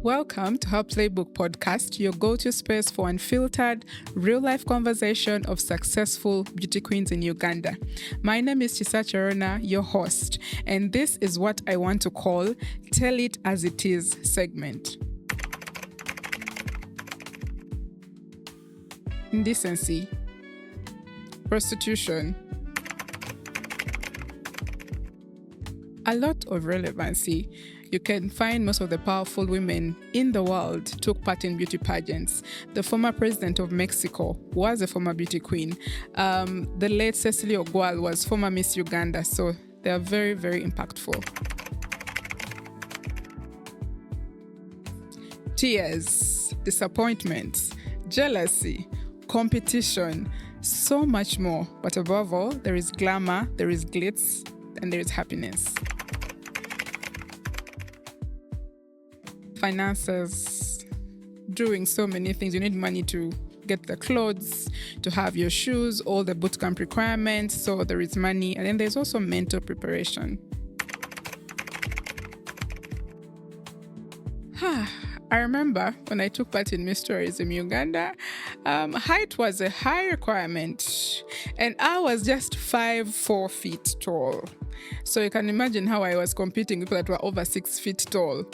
Welcome to Her Playbook Podcast, your go-to space for unfiltered, real-life conversation of successful beauty queens in Uganda. My name is Chisacha Rona, your host, and this is what I want to call Tell It As It Is segment. Indecency, prostitution, a lot of relevancy. You can find most of the powerful women in the world took part in beauty pageants. The former president of Mexico was a former beauty queen. The late Cecily Ogwal was former Miss Uganda, so they are very, very impactful. Tears, disappointments, jealousy, competition, so much more. But above all, there is glamour, there is glitz, and there is happiness. Finances, doing so many things. You need money to get the clothes, to have your shoes, all the bootcamp requirements. So there is money. And then there's also mental preparation. I remember when I took part in Miss Tourism Uganda, height was a high requirement. And I was just 4 feet tall. So you can imagine how I was competing with people that were over 6 feet tall.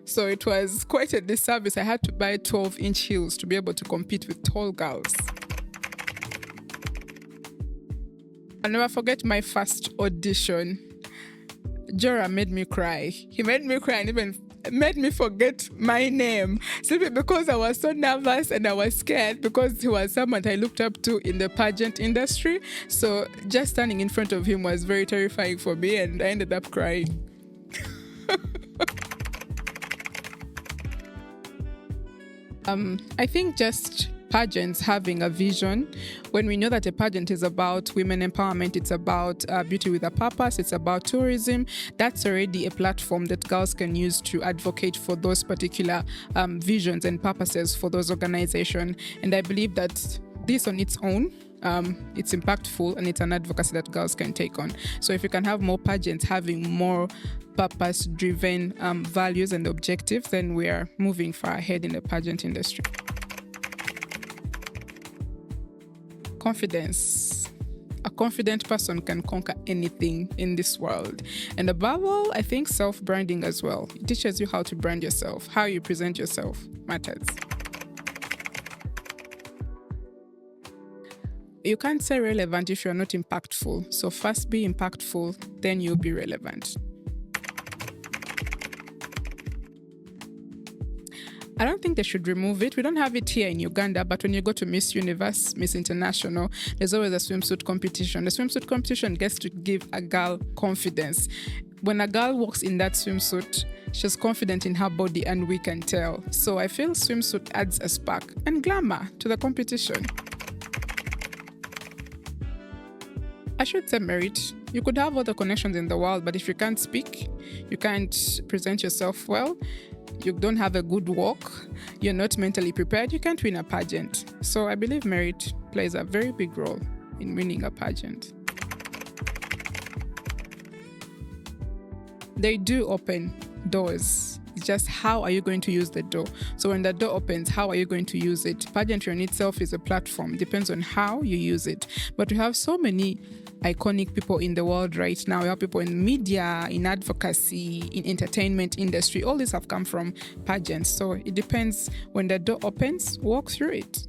So it was quite a disservice. I had to buy 12-inch heels to be able to compete with tall girls. I'll never forget my first audition. Jora made me cry. He made me cry and even made me forget my name, simply because I was so nervous and I was scared because he was someone I looked up to in the pageant industry. So just standing in front of him was very terrifying for me, and I ended up crying. I think just pageants having a vision. When we know that a pageant is about women empowerment, it's about beauty with a purpose, it's about tourism, that's already a platform that girls can use to advocate for those particular visions and purposes for those organizations. And I believe that this on its own, it's impactful and it's an advocacy that girls can take on. So if you can have more pageants having more purpose-driven values and objectives, then we are moving far ahead in the pageant industry. Confidence. A confident person can conquer anything in this world. And above all, I think self-branding as well. It teaches you how to brand yourself. How you present yourself matters. You can't say relevant if you're not impactful. So first be impactful, then you'll be relevant. I don't think they should remove it. We don't have it here in Uganda, but when you go to Miss Universe, Miss International, there's always a swimsuit competition. The swimsuit competition gets to give a girl confidence. When a girl walks in that swimsuit, she's confident in her body and we can tell. So I feel swimsuit adds a spark and glamour to the competition. I should say merit. You could have all the connections in the world, but if you can't speak, you can't present yourself well, you don't have a good walk, you're not mentally prepared, you can't win a pageant. So I believe merit plays a very big role in winning a pageant. They do open doors. It's just how are you going to use the door? So when the door opens, how are you going to use it? Pageantry in itself is a platform. It depends on how you use it. But we have so many iconic people in the world right now. We have people in media, in advocacy, in entertainment industry. All these have come from pageants. So it depends. When the door opens, walk through it.